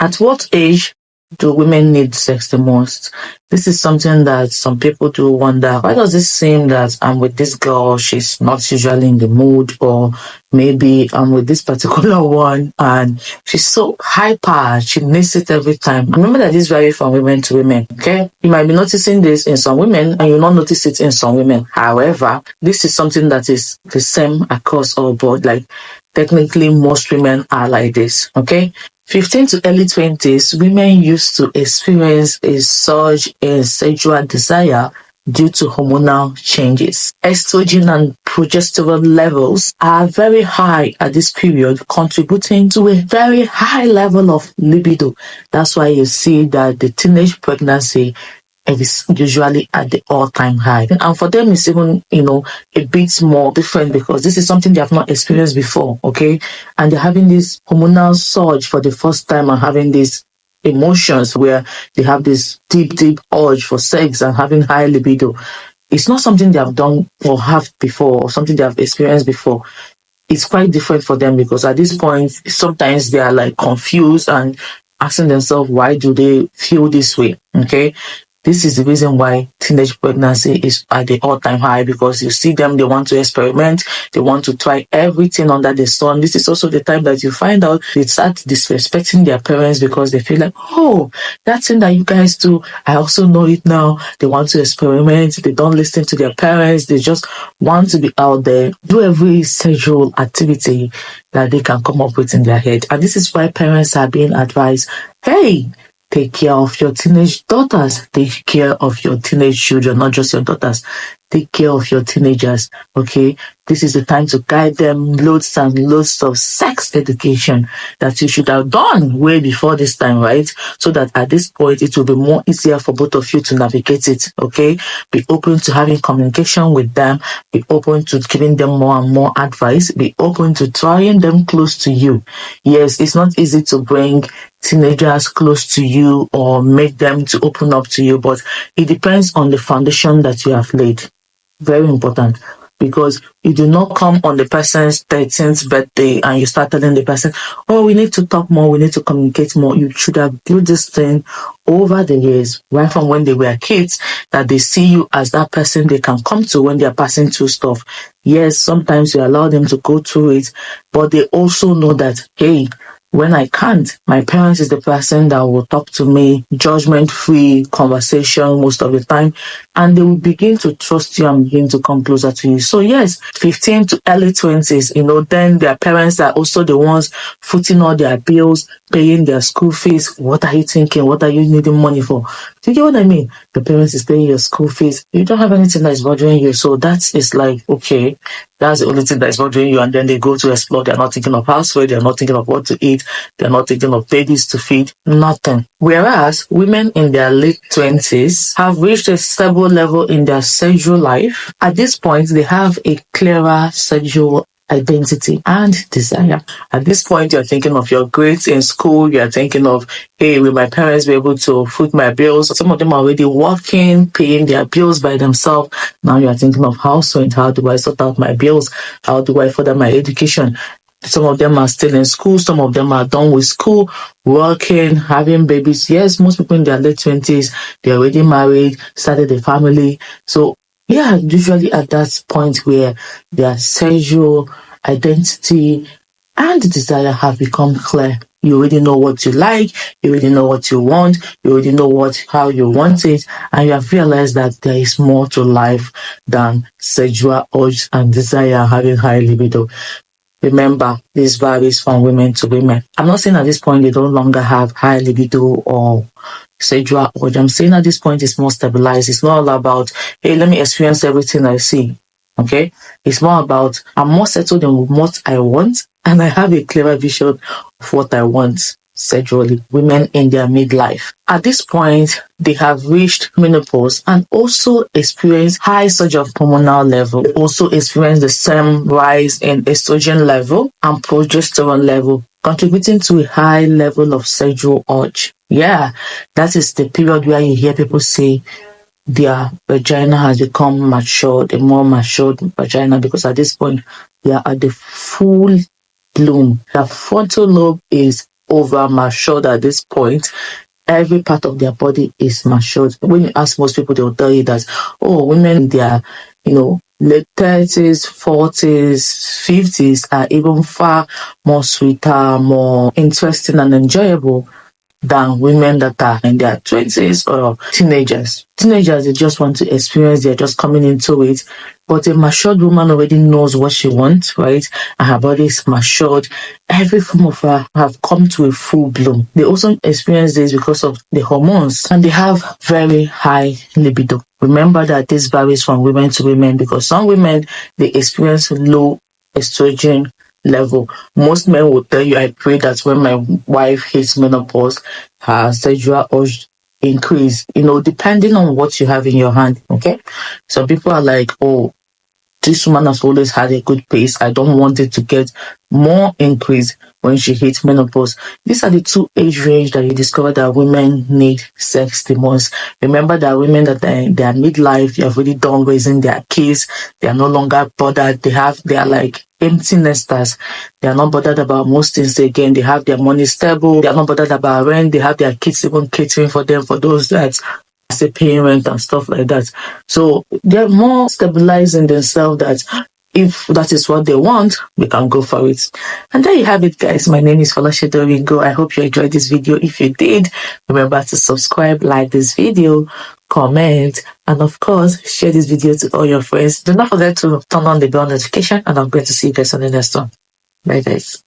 At what age do women need sex the most? This is something that some people do wonder. Why does it seem that I'm with this girl, she's not usually in the mood, or maybe I'm with this particular one and she's so hyper, she needs it every time. Remember that this varies from women to women, okay? You might be noticing this in some women and you'll not notice it in some women. However, this is something that is the same across all board. Like, technically, most women are like this, okay? 15 to early 20s, women used to experience a surge in sexual desire due to hormonal changes. Estrogen and progesterone levels are very high at this period, contributing to a very high level of libido. That's why you see that the teenage pregnancy is usually at the all-time high. And for them, it's even, a bit more different because this is something they have not experienced before, okay? And they're having this hormonal surge for the first time and having these emotions where they have this deep urge for sex and having high libido. It's not something they have done or have before or something they have experienced before. It's quite different for them because at this point, sometimes they are like confused and asking themselves, why do they feel this way, okay? This is the reason why teenage pregnancy is at the all-time high, because you see them, they want to experiment, they want to try everything under the sun. This is also the time that you find out they start disrespecting their parents because they feel like, oh, that thing that you guys do, I also know it now. They want to experiment, they don't listen to their parents, they just want to be out there, do every sexual activity that they can come up with in their head. And this is why parents are being advised, hey, take care of your teenage daughters. Take care of your teenage children, not just your daughters. Take care of your teenagers, okay? This is the time to guide them loads and loads of sex education that you should have done way before this time, right? So that at this point, it will be more easier for both of you to navigate it, okay? Be open to having communication with them. Be open to giving them more and more advice. Be open to trying them close to you. Yes, it's not easy to bring teenagers close to you or make them to open up to you, but it depends on the foundation that you have laid. Very important, because you do not come on the person's 13th birthday and you start telling the person, oh, we need to talk more, we need to communicate more. You should have built this thing over the years, right from when they were kids, that they see you as that person they can come to when they are passing through stuff. Yes, sometimes you allow them to go through it, but they also know that, hey, when I can't, my parents is the person that will talk to me, judgment-free conversation most of the time, and they will begin to trust you and begin to come closer to you. So yes, 15 to early 20s, then their parents are also the ones footing all their bills, paying their school fees. What are you thinking? What are you needing money for? Do you get what I mean? Your parents is paying your school fees. You don't have anything that is bothering you. So that is like, okay, that's the only thing that is bothering you. And then they go to explore. They're not thinking of housework. They're not thinking of what to eat. They're not thinking of babies to feed. Nothing. Whereas women in their late 20s have reached a stable level in their sexual life. At this point, they have a clearer sexual identity and desire. At this point, you're thinking of your grades in school. You're thinking of, hey, will my parents be able to foot my bills? Some of them are already working, paying their bills by themselves. Now you're thinking of household. How do I sort out my bills? How do I further my education? Some of them are still in school. Some of them are done with school, working, having babies. Yes, most people in their late 20s, they're already married, started a family. So yeah, usually at that point where their sexual identity and desire have become clear. You already know what you like, you already know what you want, you already know how you want it, and you have realized that there is more to life than sexual urge and desire, having high libido. Remember, this varies from women to women. I'm not saying at this point they no longer have high libido or sexual urge. I'm saying at this point it's more stabilized. It's not all about, hey, let me experience everything I see. Okay? It's more about, I'm more settled in what I want, and I have a clearer vision of what I want sexually. Women in their midlife. At this point, they have reached menopause and also experience high surge of hormonal level. They also experience the same rise in estrogen level and progesterone level, contributing to a high level of sexual urge. Yeah, that is the period where you hear people say their vagina has become matured, a more matured vagina, because at this point, they are at the full bloom. The frontal lobe is over matured at this point. Every part of their body is matured. When you ask most people, they'll tell you that, oh, women in their, late 30s, 40s, 50s are even far more sweeter, more interesting and enjoyable than women that are in their 20s or teenagers. Teenagers, they just want to experience, they're just coming into it. But a matured woman already knows what she wants, right? And her body is matured. Every form of her have come to a full bloom. They also experience this because of the hormones, and they have very high libido. Remember that this varies from women to women, because some women, they experience low estrogen level. Most men will tell you, I pray that when my wife hits menopause, her sexual urge increase, depending on what you have in your hand. Okay. Some people are like, oh, this woman has always had a good pace. I don't want it to get more increase when she hits menopause. These are the two age range that you discover that women need sex the most. Remember that women that they are midlife, they have already done raising their kids, they are no longer bothered. They are like empty nesters. They are not bothered about most things again. They have their money stable. They are not bothered about rent. They have their kids even catering for them, for those that as a parent and stuff like that. So they're more stabilized in themselves that if that is what they want, we can go for it. And there you have it, guys. My name is Oringoshade Oringo. I hope you enjoyed this video. If you did, remember to subscribe, like this video, comment, and of course, share this video to all your friends. Do not forget to turn on the bell notification, and I'm going to see you guys on the next one. Bye, guys.